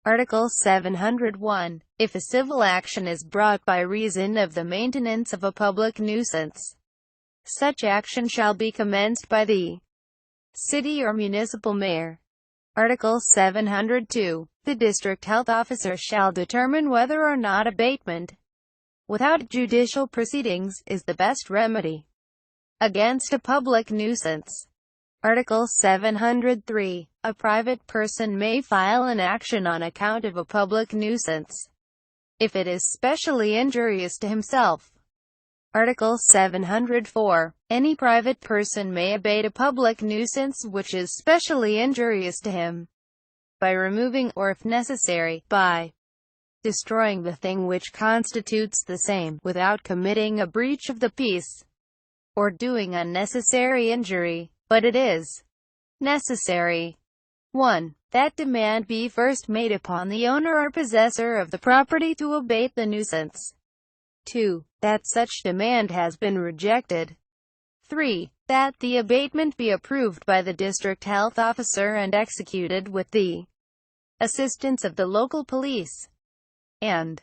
Article 701. If a civil action is brought by reason of the maintenance of a public nuisance, such action shall be commenced by the city or municipal mayor. Article 702. The district health officer shall determine whether or not abatement, without judicial proceedings, is the best remedy against a public nuisance. Article 703. A private person may file an action on account of a public nuisance, if it is specially injurious to himself. Article 704. Any private person may abate a public nuisance which is specially injurious to him, by removing, or if necessary, by destroying the thing which constitutes the same, without committing a breach of the peace, or doing unnecessary injury. But it is necessary: 1. That demand be first made upon the owner or possessor of the property to abate the nuisance. 2. That such demand has been rejected. 3. That the abatement be approved by the district health officer and executed with the assistance of the local police. And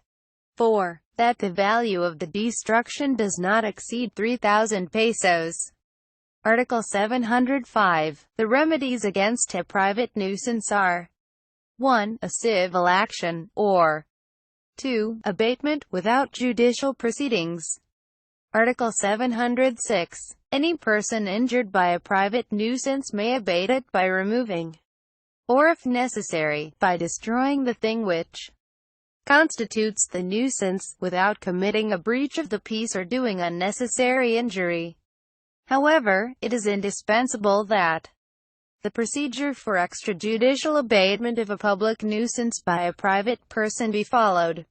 4. That the value of the destruction does not exceed 3,000 pesos. Article 705. The remedies against a private nuisance are: 1. A civil action, or 2. Abatement, without judicial proceedings. Article 706. Any person injured by a private nuisance may abate it by removing, or if necessary, by destroying the thing which constitutes the nuisance, without committing a breach of the peace or doing unnecessary injury. However, it is indispensable that the procedure for extrajudicial abatement of a public nuisance by a private person be followed.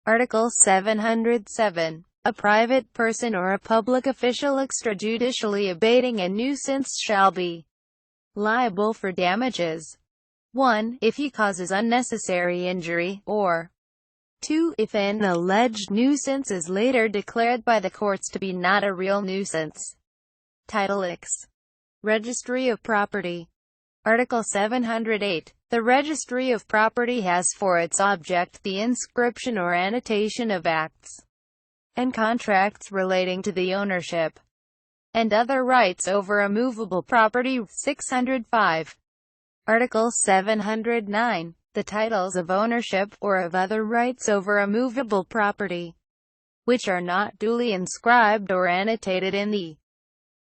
Article 707. A private person or a public official extrajudicially abating a nuisance shall be liable for damages: 1. If he causes unnecessary injury, or 2. If an alleged nuisance is later declared by the courts to be not a real nuisance. Title X. Registry of Property. Article 708. The Registry of Property has for its object the inscription or annotation of acts and contracts relating to the ownership and other rights over a movable property. 605. Article 709. The titles of ownership, or of other rights over a movable property, which are not duly inscribed or annotated in the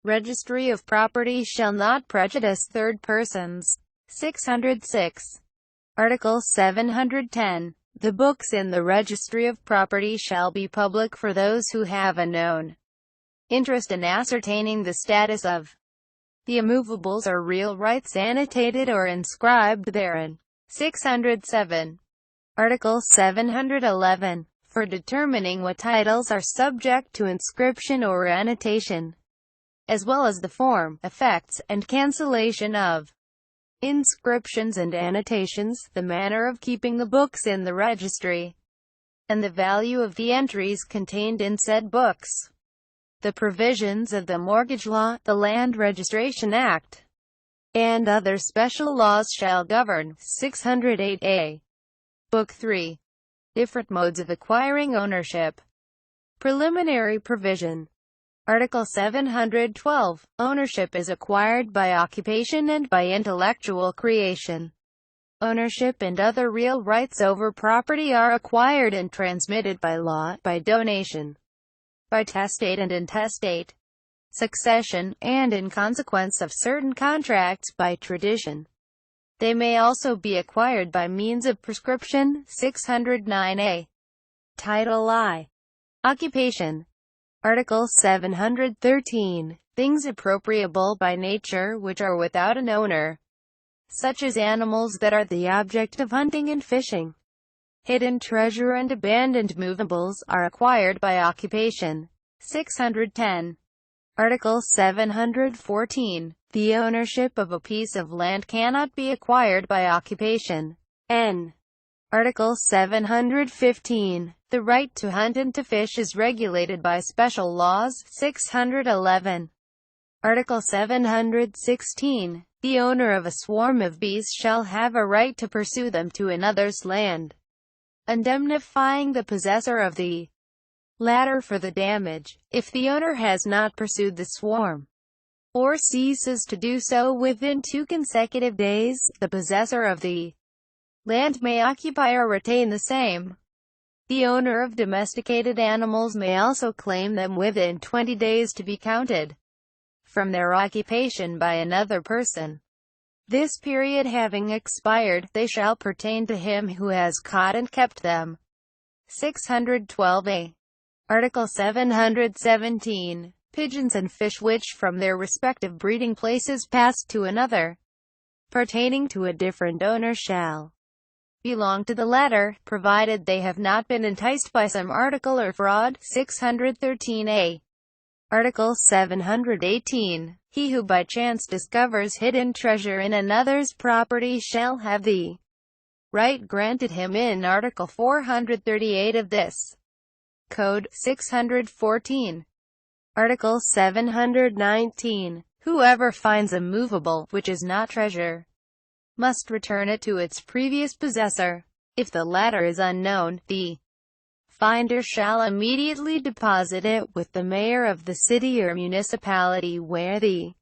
Registry of Property, shall not prejudice third persons. 606. Article 710. The books in the Registry of Property shall be public for those who have a known interest in ascertaining the status of the immovables or real rights annotated or inscribed therein. 607. Article 711. For determining what titles are subject to inscription or annotation, as well as the form, effects, and cancellation of inscriptions and annotations, the manner of keeping the books in the registry, and the value of the entries contained in said books, the provisions of the mortgage law, the Land Registration Act, and other special laws shall govern. 608a. Book 3. Different modes of acquiring ownership. Preliminary provision. Article 712. Ownership is acquired by occupation and by intellectual creation. Ownership and other real rights over property are acquired and transmitted by law, by donation, by testate and intestate succession, and in consequence of certain contracts, by tradition. They may also be acquired by means of prescription. 609a. Title I. Occupation. Article 713. Things appropriable by nature which are without an owner, such as animals that are the object of hunting and fishing, hidden treasure and abandoned movables, are acquired by occupation. 610. Article 714. The ownership of a piece of land cannot be acquired by occupation. N. Article 715. The right to hunt and to fish is regulated by special laws. 611. Article 716. The owner of a swarm of bees shall have a right to pursue them to another's land, indemnifying the possessor of the latter for the damage. If the owner has not pursued the swarm, or ceases to do so within 2 consecutive days, the possessor of the land may occupy or retain the same. The owner of domesticated animals may also claim them within 20 days to be counted from their occupation by another person. This period having expired, they shall pertain to him who has caught and kept them. 612a. Article 717. Pigeons and fish which from their respective breeding places pass to another, pertaining to a different owner shall belong to the latter, provided they have not been enticed by some article or fraud. 613a. Article 718. He who by chance discovers hidden treasure in another's property shall have the right granted him in Article 438 of this Code. 614. Article 719. Whoever finds a movable, which is not treasure, must return it to its previous possessor. If the latter is unknown, the finder shall immediately deposit it with the mayor of the city or municipality where the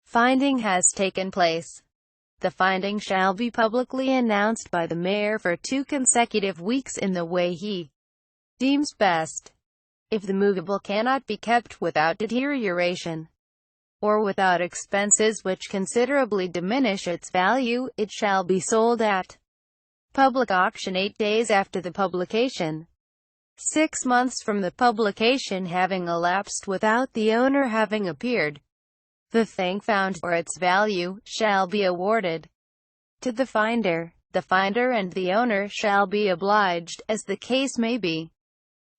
finding has taken place. The finding shall be publicly announced by the mayor for 2 consecutive weeks in the way he deems best. If the movable cannot be kept without deterioration, or without expenses which considerably diminish its value, it shall be sold at public auction 8 days after the publication. 6 months from the publication having elapsed without the owner having appeared, the thing found, or its value, shall be awarded to the finder. The finder and the owner shall be obliged, as the case may be,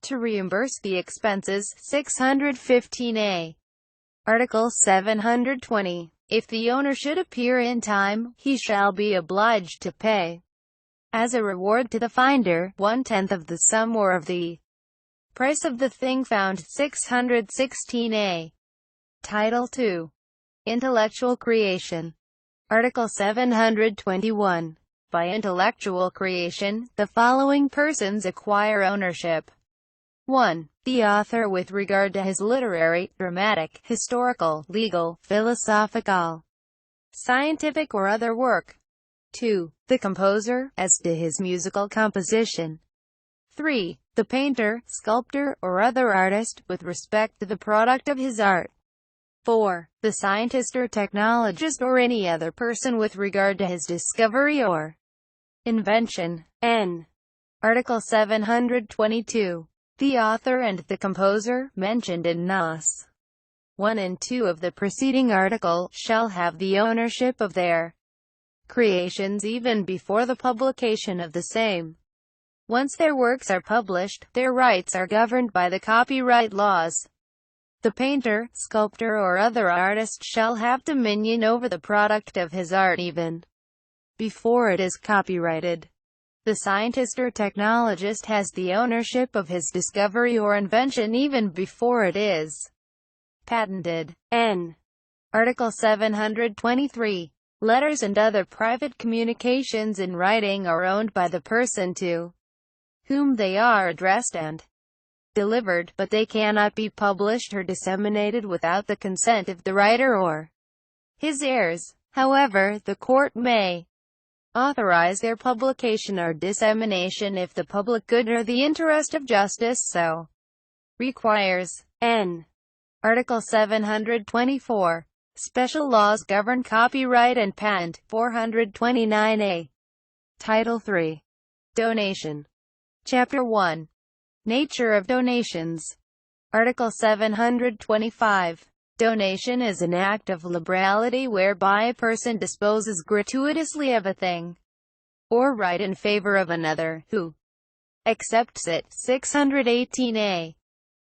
to reimburse the expenses. 615a. Article 720. If the owner should appear in time, he shall be obliged to pay, as a reward to the finder, 1/10 of the sum or of the price of the thing found. 616a. Title II. Intellectual creation. Article 721. By intellectual creation, the following persons acquire ownership. 1. The author with regard to his literary, dramatic, historical, legal, philosophical, scientific or other work. 2. The composer, as to his musical composition. 3. The painter, sculptor, or other artist, with respect to the product of his art. 4. The scientist or technologist or any other person with regard to his discovery or invention. N. Article 722. The author and the composer, mentioned in Nos. 1 and 2 of the preceding article, shall have the ownership of their creations even before the publication of the same. Once their works are published, their rights are governed by the copyright laws. The painter, sculptor or other artist shall have dominion over the product of his art even before it is copyrighted. The scientist or technologist has the ownership of his discovery or invention even before it is patented. N. Article 723. Letters and other private communications in writing are owned by the person to whom they are addressed and delivered, but they cannot be published or disseminated without the consent of the writer or his heirs. However, the court may authorize their publication or dissemination if the public good or the interest of justice so requires. N. Article 724. Special laws govern copyright and patent. 429a. Title III. Donation. Chapter 1. Nature of donations. Article 725. Donation is an act of liberality whereby a person disposes gratuitously of a thing or right in favor of another, who accepts it. 618a.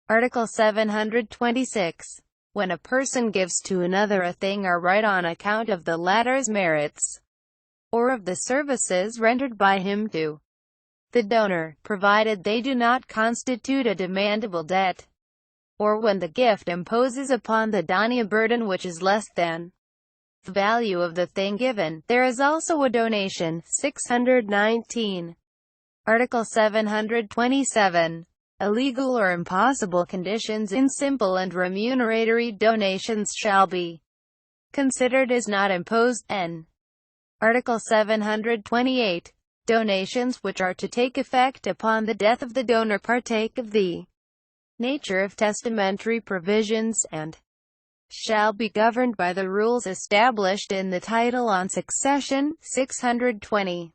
Article 726. When a person gives to another a thing or right on account of the latter's merits, or of the services rendered by him to the donor, provided they do not constitute a demandable debt, or when the gift imposes upon the donee a burden which is less than the value of the thing given. There is also a donation. 619. Article 727. Illegal or impossible conditions in simple and remuneratory donations shall be considered as not imposed. N. Article 728. Donations which are to take effect upon the death of the donor partake of the nature of testamentary provisions, and shall be governed by the rules established in the title on succession. 620.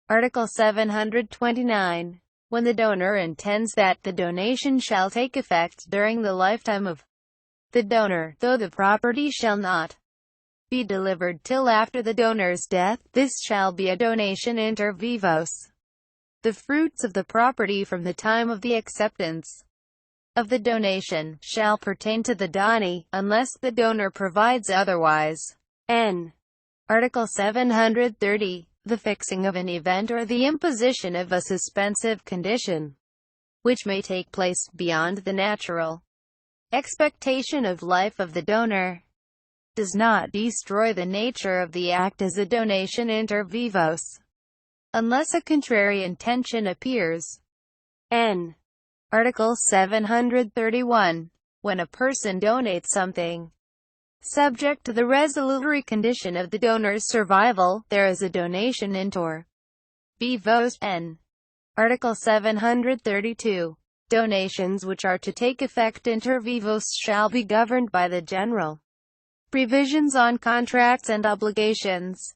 Article 729. When the donor intends that the donation shall take effect during the lifetime of the donor, though the property shall not be delivered till after the donor's death, this shall be a donation inter vivos. The fruits of the property from the time of the acceptance of the donation shall pertain to the donee, unless the donor provides otherwise. N. Article 730. The fixing of an event or the imposition of a suspensive condition, which may take place beyond the natural expectation of life of the donor, does not destroy the nature of the act as a donation inter vivos, unless a contrary intention appears. N. Article 731. When a person donates something subject to the resolutory condition of the donor's survival, there is a donation inter vivos. N. Article 732. Donations which are to take effect inter vivos shall be governed by the general provisions on contracts and obligations,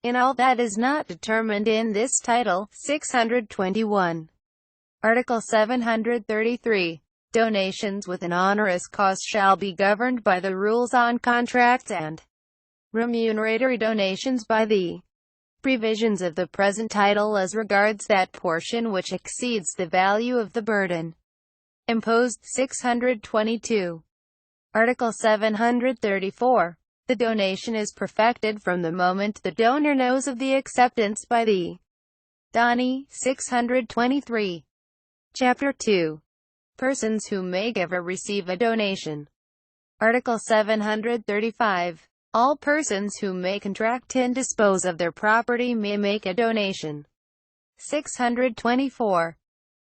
in all that is not determined in this title. 621. Article 733. Donations with an onerous cause shall be governed by the rules on contracts and remuneratory donations by the provisions of the present title as regards that portion which exceeds the value of the burden imposed. 622. Article 734. The donation is perfected from the moment the donor knows of the acceptance by the donee. 623. Chapter 2. Persons who may give or receive a donation. Article 735. All persons who may contract and dispose of their property may make a donation. 624.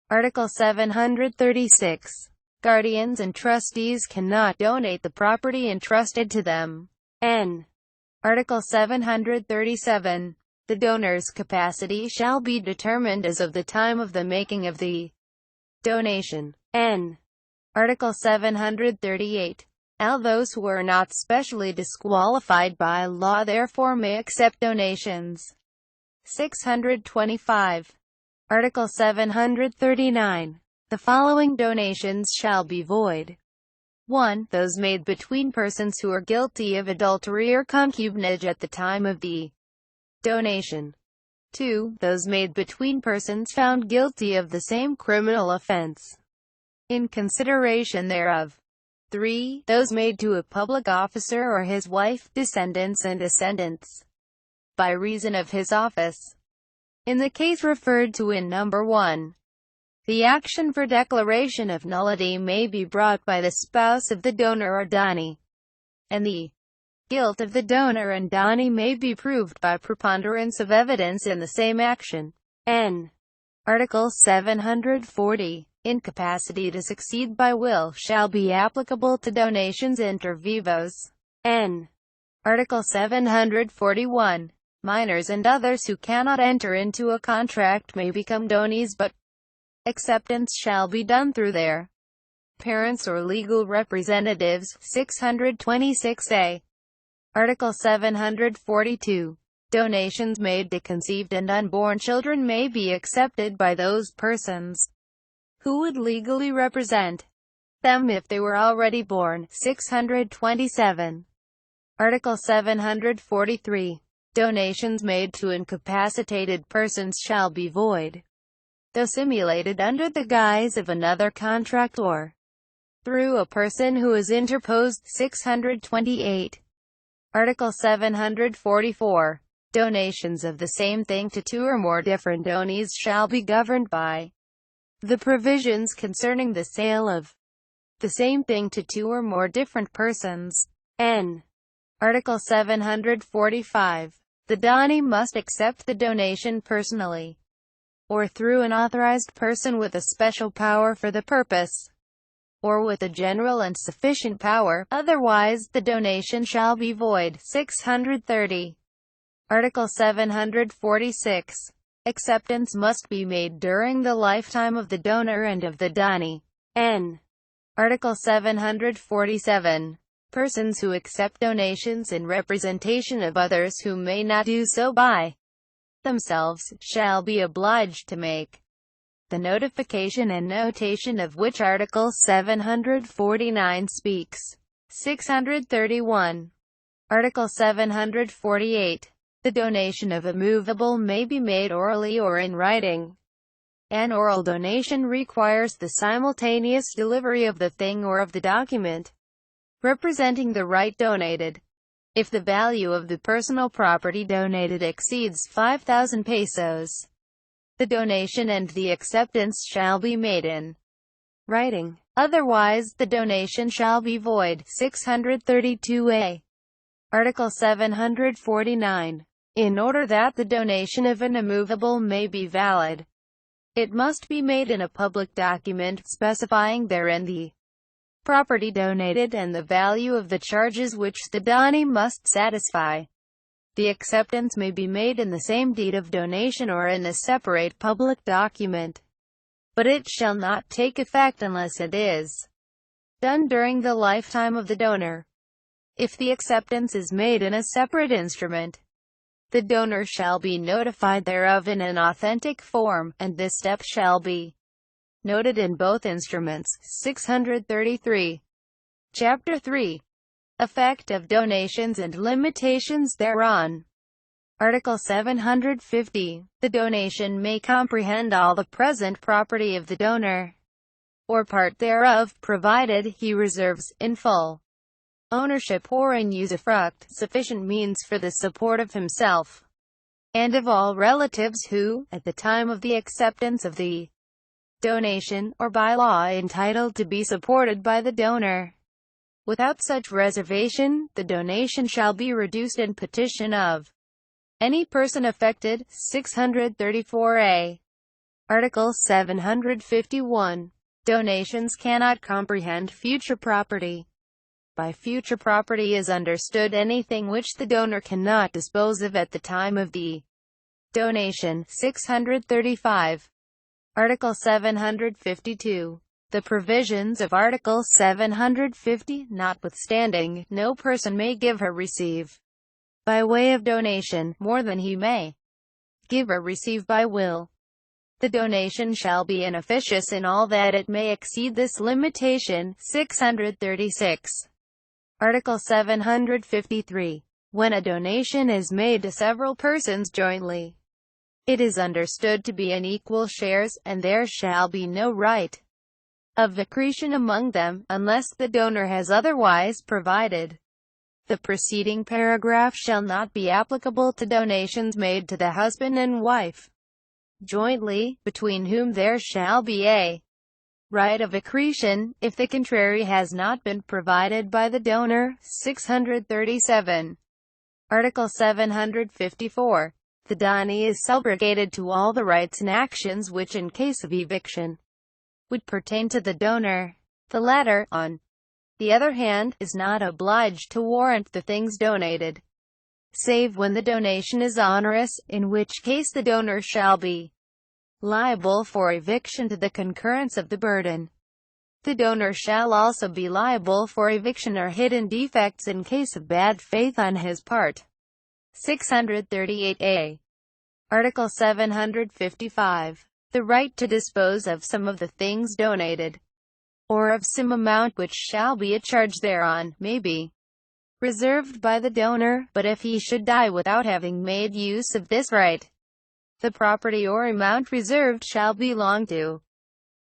Article 736. Guardians and trustees cannot donate the property entrusted to them. N. Article 737. The donor's capacity shall be determined as of the time of the making of the donation. N. Article 738. All those who are not specially disqualified by law therefore may accept donations. 625. Article 739. The following donations shall be void. 1. Those made between persons who are guilty of adultery or concubinage at the time of the donation. 2. Those made between persons found guilty of the same criminal offense in consideration thereof. 3. Those made to a public officer or his wife, descendants and ascendants, by reason of his office. In the case referred to in number 1, the action for declaration of nullity may be brought by the spouse of the donor or donee, and the guilt of the donor and donee may be proved by preponderance of evidence in the same action. N. Article 740. Incapacity to succeed by will shall be applicable to donations inter vivos. N. Article 741. Minors and others who cannot enter into a contract may become donees, but acceptance shall be done through their parents or legal representatives. 626a. Article 742. Donations made to conceived and unborn children may be accepted by those persons who would legally represent them if they were already born. 627. Article 743. Donations made to incapacitated persons shall be void, though simulated under the guise of another contract or through a person who is interposed. 628. Article 744. Donations of the same thing to two or more different donees shall be governed by the provisions concerning the sale of the same thing to two or more different persons. N. Article 745. The donee must accept the donation personally, or through an authorized person with a special power for the purpose, or with a general and sufficient power, otherwise the donation shall be void. 630. Article 746. Acceptance must be made during the lifetime of the donor and of the donee. N. Article 747. Persons who accept donations in representation of others who may not do so by themselves, shall be obliged to make the notification and notation of which Article 749 speaks. 631. Article 748. The donation of a movable may be made orally or in writing. An oral donation requires the simultaneous delivery of the thing or of the document representing the right donated. If the value of the personal property donated exceeds 5,000 pesos, the donation and the acceptance shall be made in writing. Otherwise, the donation shall be void. 632a. Article 749. In order that the donation of an immovable may be valid, it must be made in a public document, specifying therein the property donated and the value of the charges which the donee must satisfy. The acceptance may be made in the same deed of donation or in a separate public document, but it shall not take effect unless it is done during the lifetime of the donor. If the acceptance is made in a separate instrument, the donor shall be notified thereof in an authentic form, and this step shall be noted in both instruments. 633. Chapter 3. Effect of donations and limitations thereon. Article 750. The donation may comprehend all the present property of the donor, or part thereof, provided he reserves, in full ownership or in usufruct, sufficient means for the support of himself and of all relatives who, at the time of the acceptance of the donation, or by law entitled to be supported by the donor. Without such reservation, the donation shall be reduced in petition of any person affected. 634a. Article 751. Donations cannot comprehend future property. By future property is understood anything which the donor cannot dispose of at the time of the donation. 635. Article 752. The provisions of Article 750, notwithstanding, no person may give or receive, by way of donation, more than he may give or receive by will. The donation shall be inefficacious in all that it may exceed this limitation. 636. Article 753. When a donation is made to several persons jointly, it is understood to be in equal shares, and there shall be no right of accretion among them, unless the donor has otherwise provided. The preceding paragraph shall not be applicable to donations made to the husband and wife jointly, between whom there shall be a right of accretion, if the contrary has not been provided by the donor. 637. Article 754. The donee is subrogated to all the rights and actions which, in case of eviction, would pertain to the donor. The latter, on the other hand, is not obliged to warrant the things donated, save when the donation is onerous, in which case the donor shall be liable for eviction to the concurrence of the burden. The donor shall also be liable for eviction or hidden defects in case of bad faith on his part. 638a. Article 755. The right to dispose of some of the things donated, or of some amount which shall be a charge thereon, may be reserved by the donor, but if he should die without having made use of this right, the property or amount reserved shall belong to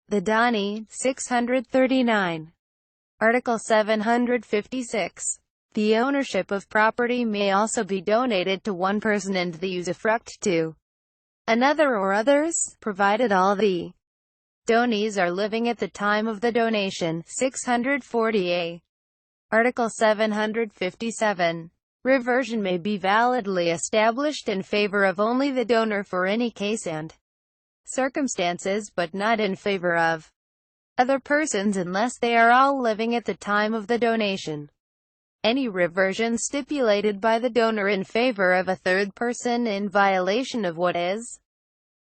the donee. 639. Article 756. The ownership of property may also be donated to one person and the usufruct to another or others, provided all the donees are living at the time of the donation. 640a. Article 757. Reversion may be validly established in favor of only the donor for any case and circumstances, but not in favor of other persons unless they are all living at the time of the donation. Any reversion stipulated by the donor in favor of a third person in violation of what is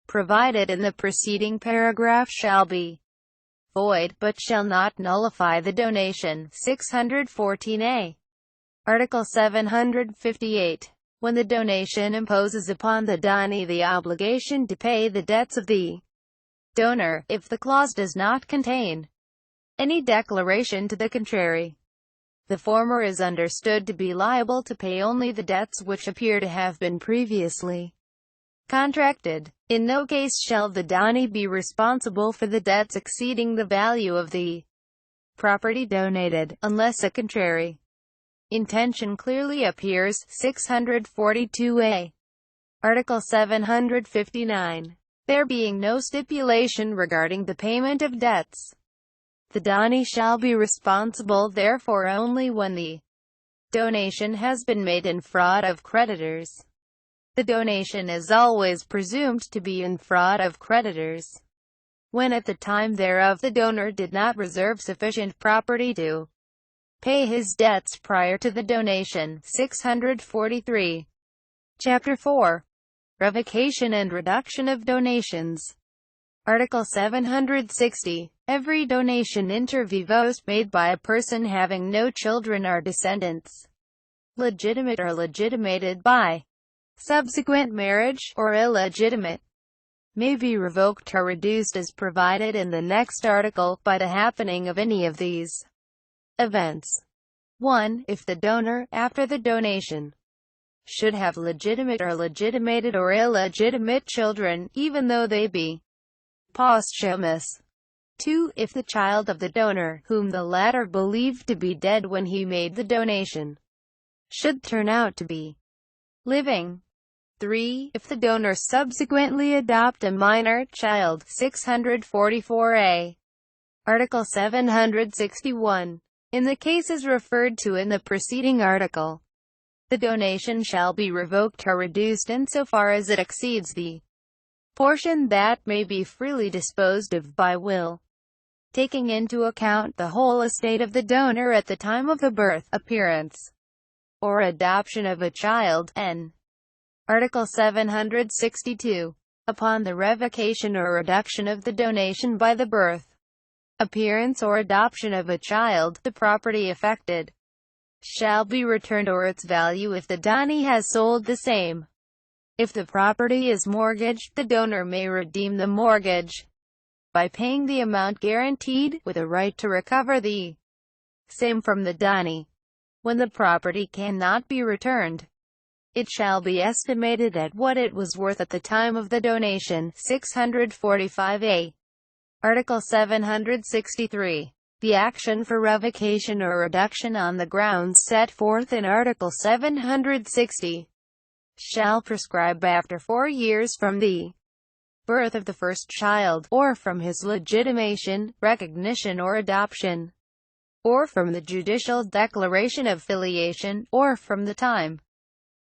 provided in the preceding paragraph shall be void, but shall not nullify the donation. 614a. Article 758. When the donation imposes upon the donee the obligation to pay the debts of the donor, if the clause does not contain any declaration to the contrary, the former is understood to be liable to pay only the debts which appear to have been previously contracted. In no case shall the donee be responsible for the debts exceeding the value of the property donated, unless a contrary intention clearly appears. 642a. Article 759. There being no stipulation regarding the payment of debts, the donee shall be responsible therefore only when the donation has been made in fraud of creditors. The donation is always presumed to be in fraud of creditors when at the time thereof the donor did not reserve sufficient property to pay his debts prior to the donation. 643. Chapter 4. Revocation and reduction of donations. Article 760. Every donation inter vivos made by a person having no children or descendants, legitimate or legitimated by subsequent marriage, or illegitimate, may be revoked or reduced as provided in the next article, by the happening of any of these events. 1. If the donor, after the donation, should have legitimate or legitimated or illegitimate children, even though they be posthumous. 2. If the child of the donor, whom the latter believed to be dead when he made the donation, should turn out to be living. 3. If the donor subsequently adopt a minor child. 644a. Article 761. In the cases referred to in the preceding article, the donation shall be revoked or reduced insofar as it exceeds the portion that may be freely disposed of by will, taking into account the whole estate of the donor at the time of the birth, appearance, or adoption of a child. N. Article 762. Upon the revocation or reduction of the donation by the birth, appearance or adoption of a child, the property affected shall be returned or its value if the donee has sold the same. If the property is mortgaged, the donor may redeem the mortgage by paying the amount guaranteed, with a right to recover the same from the donee. When the property cannot be returned, it shall be estimated at what it was worth at the time of the donation. 645a. Article 763. The action for revocation or reduction on the grounds set forth in Article 760 shall prescribe after 4 years from the birth of the first child, or from his legitimation, recognition or adoption, or from the judicial declaration of filiation, or from the time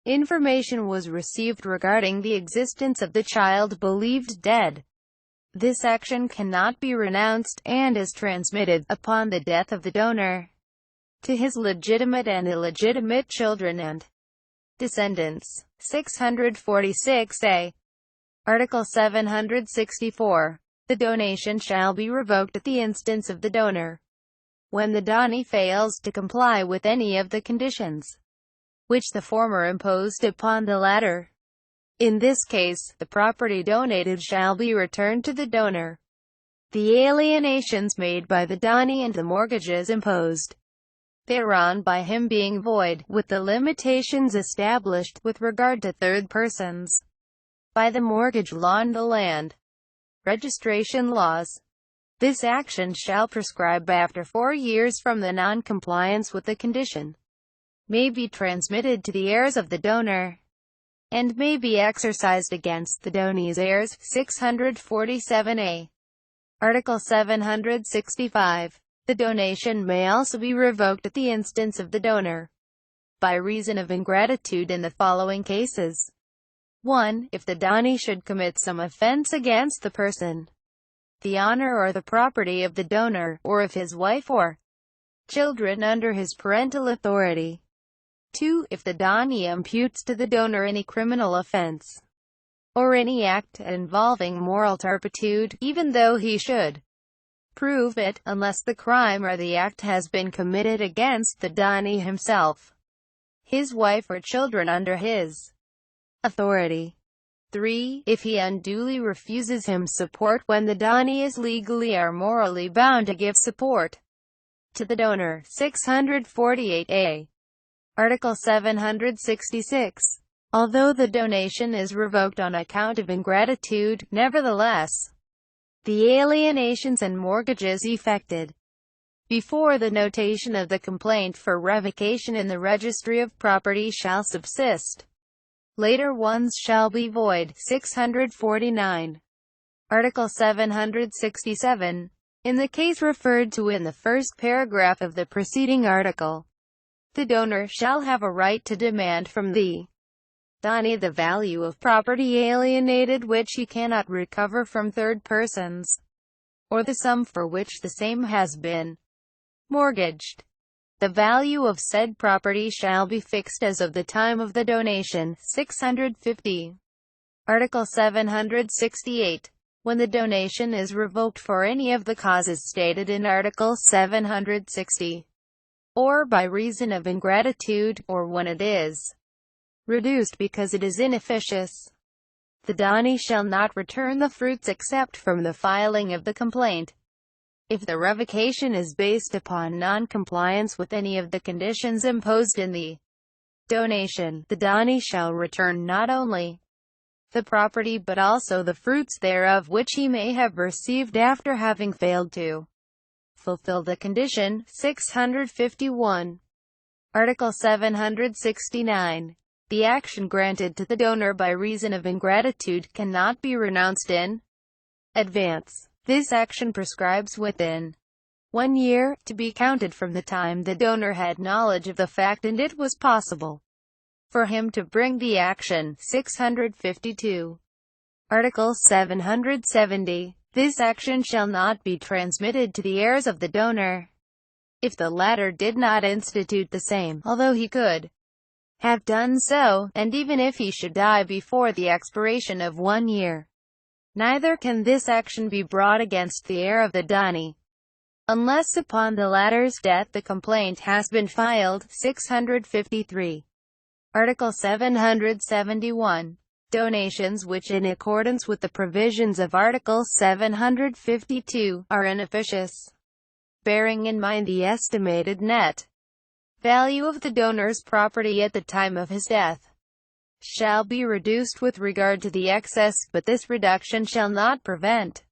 information was received regarding the existence of the child believed dead. This action cannot be renounced, and is transmitted, upon the death of the donor, to his legitimate and illegitimate children and descendants. 646a. Article 764. The donation shall be revoked at the instance of the donor, when the donee fails to comply with any of the conditions which the former imposed upon the latter. In this case, the property donated shall be returned to the donor, the alienations made by the donee and the mortgages imposed thereon by him being void, with the limitations established, with regard to third persons, by the mortgage law and the land registration laws. This action shall prescribe after 4 years from the non-compliance with the condition, may be transmitted to the heirs of the donor, and may be exercised against the donee's heirs. 647a. Article 765. The donation may also be revoked at the instance of the donor, by reason of ingratitude in the following cases. 1. If the Dani should commit some offense against the person, the honor or the property of the donor, or if his wife or children under his parental authority. 2. If the Dani imputes to the donor any criminal offense, or any act involving moral turpitude, even though he should prove it, unless the crime or the act has been committed against the Dani himself, his wife or children under his authority. 3. If he unduly refuses him support when the Dani is legally or morally bound to give support to the donor. 648a. Article 766. Although the donation is revoked on account of ingratitude, nevertheless, the alienations and mortgages effected before the notation of the complaint for revocation in the Registry of Property shall subsist. Later ones shall be void. 649. Article 767. In the case referred to in the first paragraph of the preceding article, the donor shall have a right to demand from the Dani the value of property alienated which he cannot recover from third persons, or the sum for which the same has been mortgaged. The value of said property shall be fixed as of the time of the donation. 650. Article 768. When the donation is revoked for any of the causes stated in Article 760, or by reason of ingratitude, or when it is reduced because it is inefficacious, the Dani shall not return the fruits except from the filing of the complaint. If the revocation is based upon non-compliance with any of the conditions imposed in the donation, the Dani shall return not only the property but also the fruits thereof which he may have received after having failed to fulfill the condition. 651. Article 769. The action granted to the donor by reason of ingratitude cannot be renounced in advance. This action prescribes within 1 year, to be counted from the time the donor had knowledge of the fact and it was possible for him to bring the action. 652. Article 770. This action shall not be transmitted to the heirs of the donor, if the latter did not institute the same, although he could have done so, and even if he should die before the expiration of 1 year. Neither can this action be brought against the heir of the Dani, unless upon the latter's death the complaint has been filed. 653. Article 771. Donations which, in accordance with the provisions of Article 752, are inefficacious, bearing in mind the estimated net value of the donor's property at the time of his death, shall be reduced with regard to the excess, but this reduction shall not prevent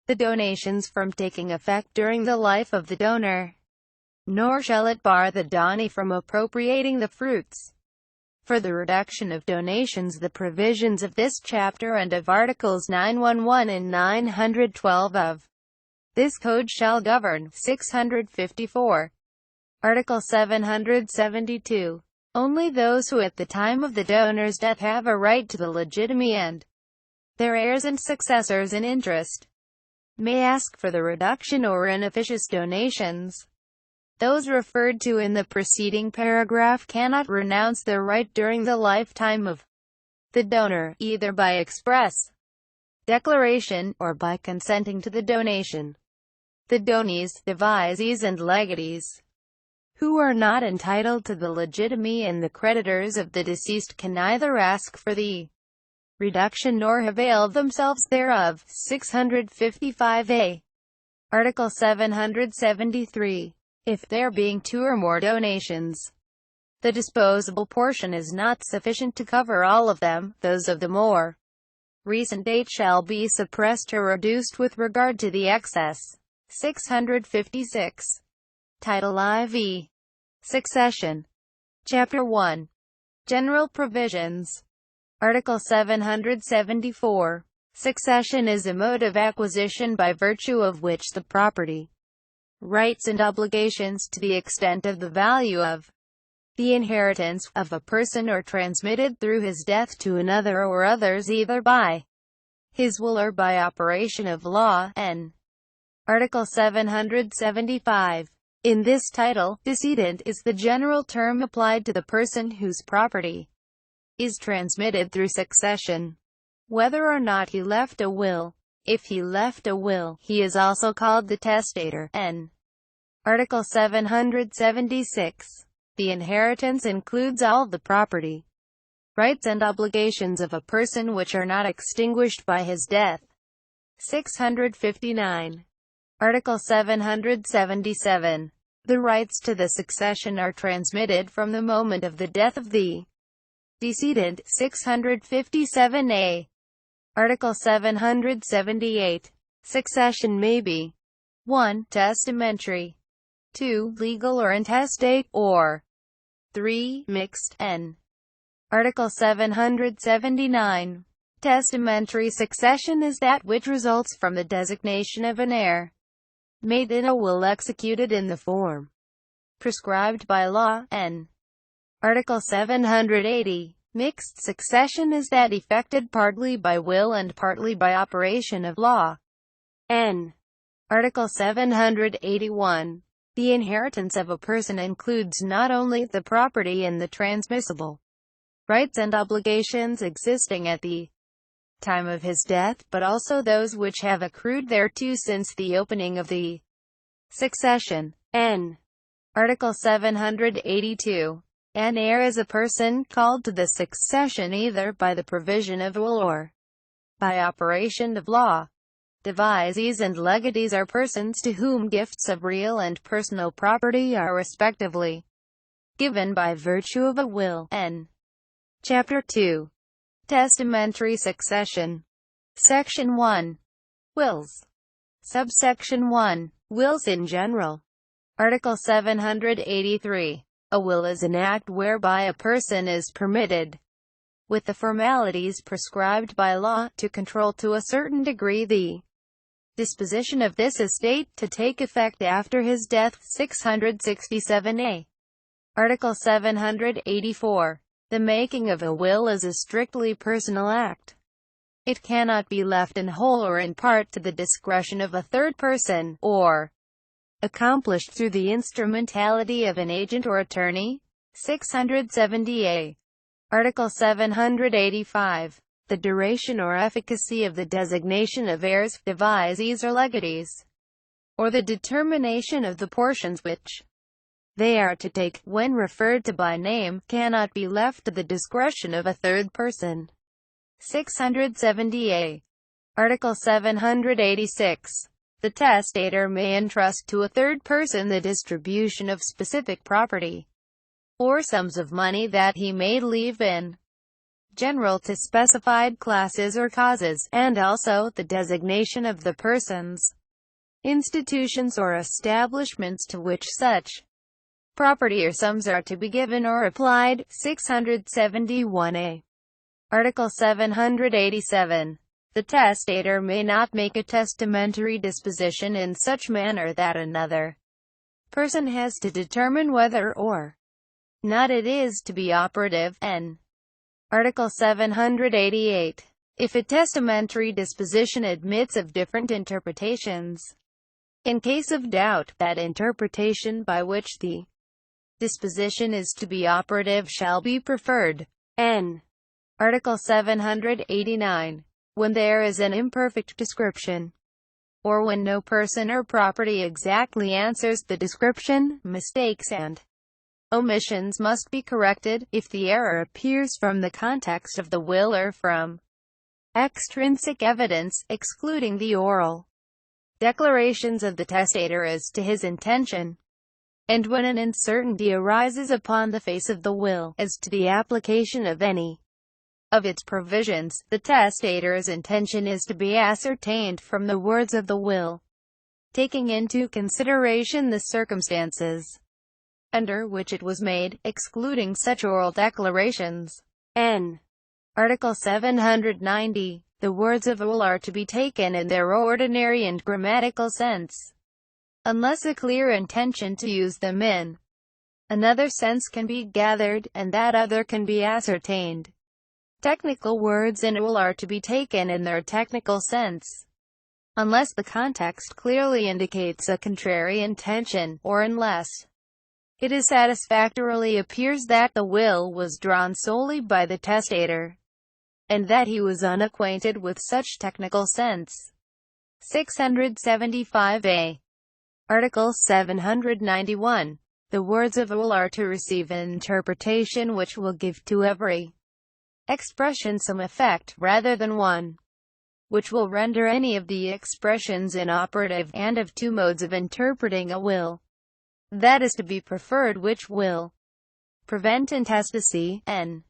the donations from taking effect during the life of the donor, nor shall it bar the Dani from appropriating the fruits. For the reduction of donations, the provisions of this chapter and of Articles 911 and 912 of this Code shall govern. 654. Article 772. Only those who at the time of the donor's death have a right to the legitimate and their heirs and successors in interest may ask for the reduction or inefficacious donations. Those referred to in the preceding paragraph cannot renounce their right during the lifetime of the donor, either by express declaration, or by consenting to the donation. The donees, devisees and legatees, who are not entitled to the legitimate and the creditors of the deceased can neither ask for the reduction nor avail themselves thereof. 655a. Article 773. If there being 2 or more donations, the disposable portion is not sufficient to cover all of them, those of the more recent date shall be suppressed or reduced with regard to the excess. 656. Title IV. Succession. Chapter 1. General Provisions. Article 774. Succession is a mode of acquisition by virtue of which the property, rights and obligations to the extent of the value of the inheritance of a person or transmitted through his death to another or others either by his will or by operation of law. N. Article 775. In this title, decedent is the general term applied to the person whose property is transmitted through succession, whether or not he left a will. If he left a will, he is also called the testator. N. Article 776. The inheritance includes all the property, rights and obligations of a person which are not extinguished by his death. 659. Article 777. The rights to the succession are transmitted from the moment of the death of the decedent. 657a. Article 778. Succession may be 1. Testamentary, 2. Legal or intestate, or 3. Mixed. N. Article 779. Testamentary succession is that which results from the designation of an heir made in a will executed in the form prescribed by law. N. Article 780. Mixed succession is that effected partly by will and partly by operation of law. N. Article 781. The inheritance of a person includes not only the property and the transmissible rights and obligations existing at the time of his death, but also those which have accrued thereto since the opening of the succession. N. Article 782. An heir is a person called to the succession either by the provision of will or by operation of law. Devisees and legatees are persons to whom gifts of real and personal property are respectively given by virtue of a will. N. Chapter 2. Testamentary succession. Section 1. Wills. Subsection 1. Wills in general. Article 783. A will is an act whereby a person is permitted, with the formalities prescribed by law, to control to a certain degree the disposition of this estate, to take effect after his death. 667a. Article 784. The making of a will is a strictly personal act. It cannot be left in whole or in part to the discretion of a third person, or accomplished through the instrumentality of an agent or attorney. 670a. Article 785. The duration or efficacy of the designation of heirs, devisees or legatees, or the determination of the portions which they are to take, when referred to by name, cannot be left to the discretion of a third person. 670a. Article 786. The testator may entrust to a third person the distribution of specific property, or sums of money that he may leave in general to specified classes or causes, and also the designation of the persons, institutions or establishments to which such property or sums are to be given or applied. 671a. Article 787. The testator may not make a testamentary disposition in such manner that another person has to determine whether or not it is to be operative. N. Article 788. If a testamentary disposition admits of different interpretations, in case of doubt, that interpretation by which the disposition is to be operative shall be preferred. N. Article 789. When there is an imperfect description, or when no person or property exactly answers the description, mistakes and omissions must be corrected, if the error appears from the context of the will or from extrinsic evidence, excluding the oral declarations of the testator as to his intention, and when an uncertainty arises upon the face of the will, as to the application of any of its provisions. The testator's intention is to be ascertained from the words of the will, taking into consideration the circumstances under which it was made, excluding such oral declarations. N. Article 790. The words of a will are to be taken in their ordinary and grammatical sense, unless a clear intention to use them in Another sense can be gathered, and that other can be ascertained. Technical words in a will are to be taken in their technical sense, unless the context clearly indicates a contrary intention, or unless it is satisfactorily appears that the will was drawn solely by the testator, and that he was unacquainted with such technical sense. 675a. Article 791. The words of a will are to receive an interpretation which will give to every expression some effect, rather than one which will render any of the expressions inoperative, and of two modes of interpreting a will, that is to be preferred, which will prevent intestacy. N.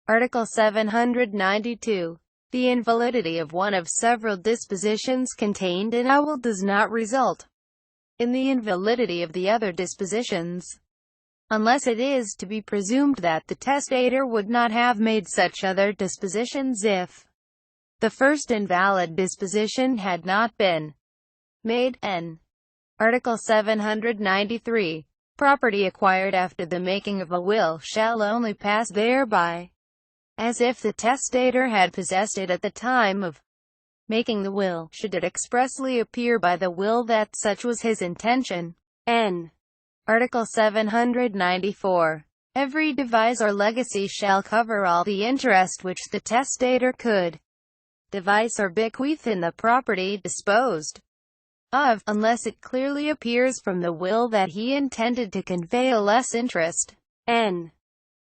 Article 792. The invalidity of one of several dispositions contained in a will does not result in the invalidity of the other dispositions, unless it is to be presumed that the testator would not have made such other dispositions if the first invalid disposition had not been made. N. Article 793. Property acquired after the making of a will shall only pass thereby as if the testator had possessed it at the time of making the will, should it expressly appear by the will that such was his intention. N. Article 794. Every devise or legacy shall cover all the interest which the testator could devise or bequeath in the property disposed of, unless it clearly appears from the will that he intended to convey a less interest. N.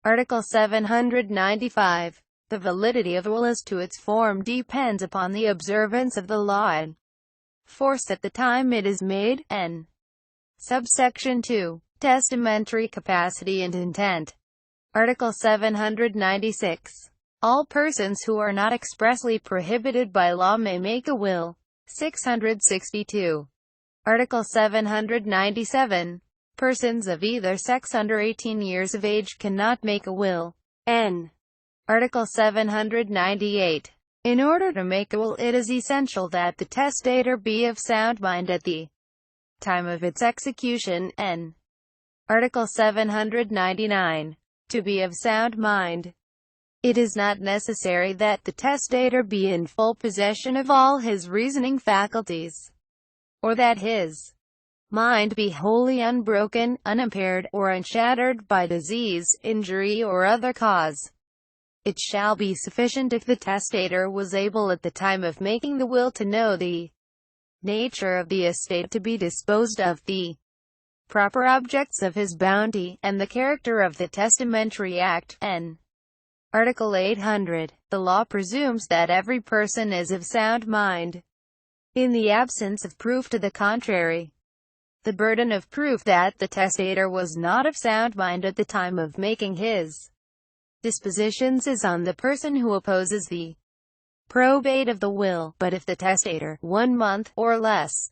Article 795. The validity of a will as to its form depends upon the observance of the law and force at the time it is made. N. Subsection 2. Testamentary capacity and intent. Article 796. All persons who are not expressly prohibited by law may make a will. 662. Article 797. Persons of either sex under 18 years of age cannot make a will. N. Article 798. In order to make a will, it is essential that the testator be of sound mind at the time of its execution. N. Article 799. To be of sound mind, it is not necessary that the testator be in full possession of all his reasoning faculties, or that his mind be wholly unbroken, unimpaired, or unshattered by disease, injury, or other cause. It shall be sufficient if the testator was able at the time of making the will to know the nature of the estate to be disposed of, the proper objects of his bounty, and the character of the testamentary act. N. Article 800. The law presumes that every person is of sound mind, in the absence of proof to the contrary. The burden of proof that the testator was not of sound mind at the time of making his dispositions is on the person who opposes the probate of the will. But if the testator, 1 month, or less,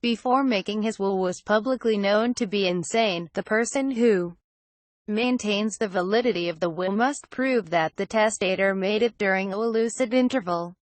before making his will was publicly known to be insane, the person who maintains the validity of the will must prove that the testator made it during a lucid interval,